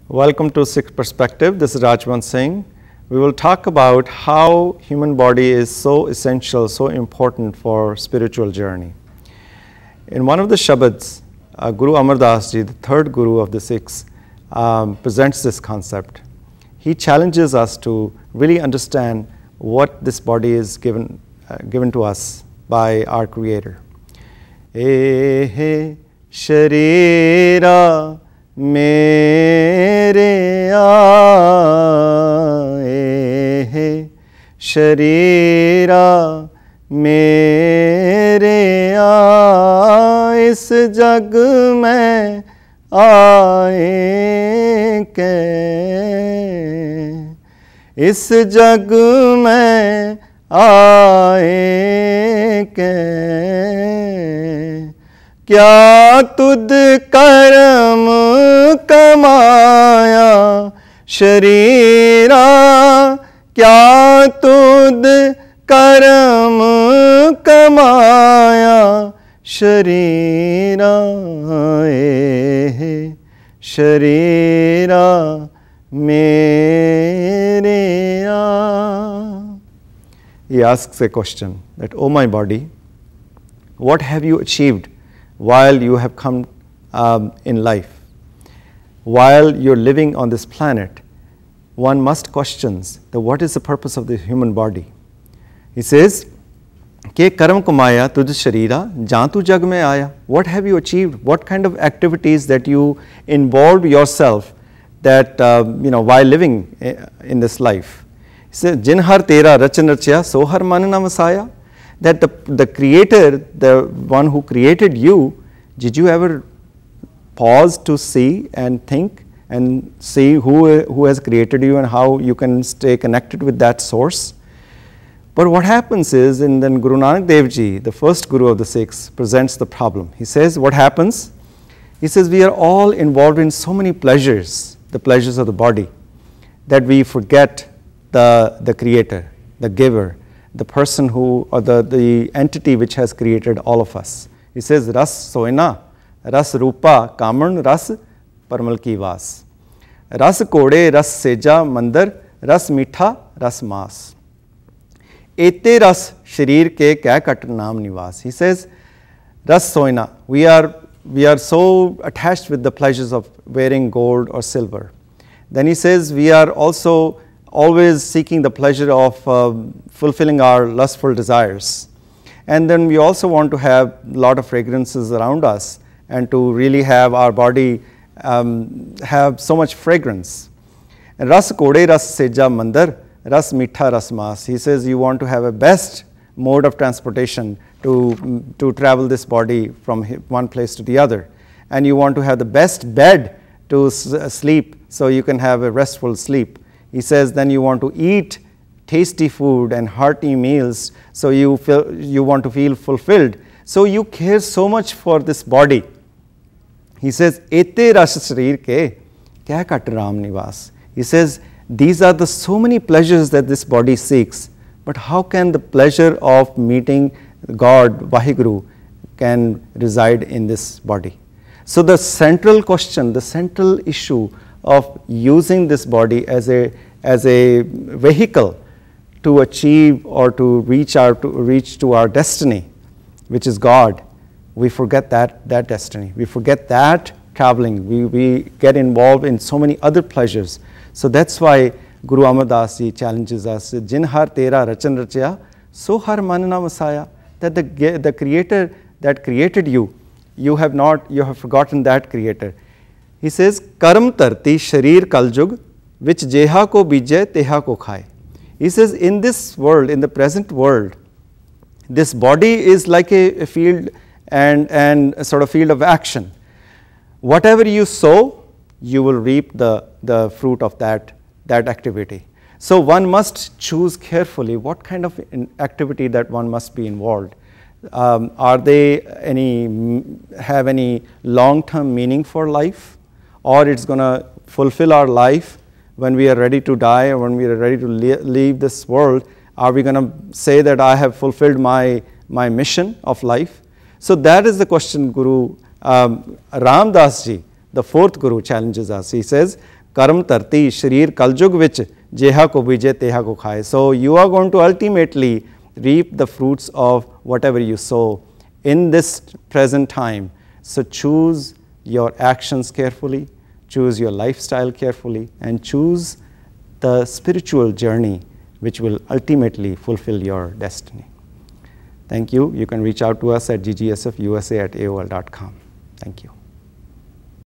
Welcome to Sikh Perspective. This is Rajwant Singh. We will talk about how human body is so essential, so important for spiritual journey. In one of the Shabads, Guru Amar Das Ji, the third Guru of the Sikhs, presents this concept. He challenges us to really understand what this body is given to us by our Creator. Ehe sharira मेरे आए हैं शरीरा मेरे आ इस जग में आए के इस जग में आए के क्या तुद कर्म कमाया शरीरा क्या तुद कर्म कमाया शरीरा शरीरा मेरे आ. He asks a question that, oh my body, what have you achieved while you have come in life? While you're living on this planet, one must question that what is the purpose of the human body? He says, Ke karam kumaya tuj sharira jantu jag mein aya. What have you achieved? What kind of activities that you involved yourself that, while living in this life? He says, Jin har tera rachan rachya so har manana vasaya. That the Creator, the one who created you, did you ever pause to see and think and see who has created you and how you can stay connected with that source? But what happens is, and then Guru Nanak Dev Ji, the first Guru of the Sikhs, presents the problem. He says, what happens? He says, we are all involved in so many pleasures, the pleasures of the body, that we forget the Creator, the Giver, the person who, or the entity which has created all of us. He says, Ras soina, Ras rupa, Kaman, Ras parmal ki vas. Ras kode, Ras seja, mandar, Ras mitha, Ras mas. Ete Ras sharir ke kya kat naam nivas. He says, Ras soina, we are so attached with the pleasures of wearing gold or silver. Then he says, we are also always seeking the pleasure of fulfilling our lustful desires. And then we also want to have a lot of fragrances around us and to really have our body have so much fragrance. And Ras kode ras seja mandar, ras mitha ras mas. He says you want to have a best mode of transportation to travel this body from one place to the other. And you want to have the best bed to sleep so you can have a restful sleep. He says then you want to eat tasty food and hearty meals so you want to feel fulfilled. So you care so much for this body. He says, Ete ras sharir ke kya kat ram nivas. He says these are the so many pleasures that this body seeks. But how can the pleasure of meeting God, Vaheguru, can reside in this body? So the central question, the central issue of using this body as a vehicle to achieve or to reach to our destiny, which is God, we forget that destiny. We forget that traveling. We get involved in so many other pleasures. So that's why Guru Amar Das Ji challenges us, Jin har tera rachan rachya, so har manana vasaya. That the Creator that created you, you have forgotten that Creator. He says, Karam tarti sharir kaljug, which jeha ko bijay teha ko khai. He says, in this world, in the present world, this body is like a field and a sort of field of action. Whatever you sow, you will reap the fruit of that activity. So one must choose carefully what kind of activity that one must be involved. Are they have any long-term meaning for life? Or it's going to fulfill our life when we are ready to die or when we are ready to leave this world? Are we going to say that I have fulfilled my mission of life? So that is the question Guru Ram Das Ji, the fourth Guru, challenges us. He says, कर्म धरती शरीर कलयुग विच जेहा को बीजे तेहा को खाए. So you are going to ultimately reap the fruits of whatever you sow in this present time. So choose your actions carefully, choose your lifestyle carefully, and choose the spiritual journey which will ultimately fulfill your destiny. Thank you. You can reach out to us at ggsfusa@aol.com. Thank you.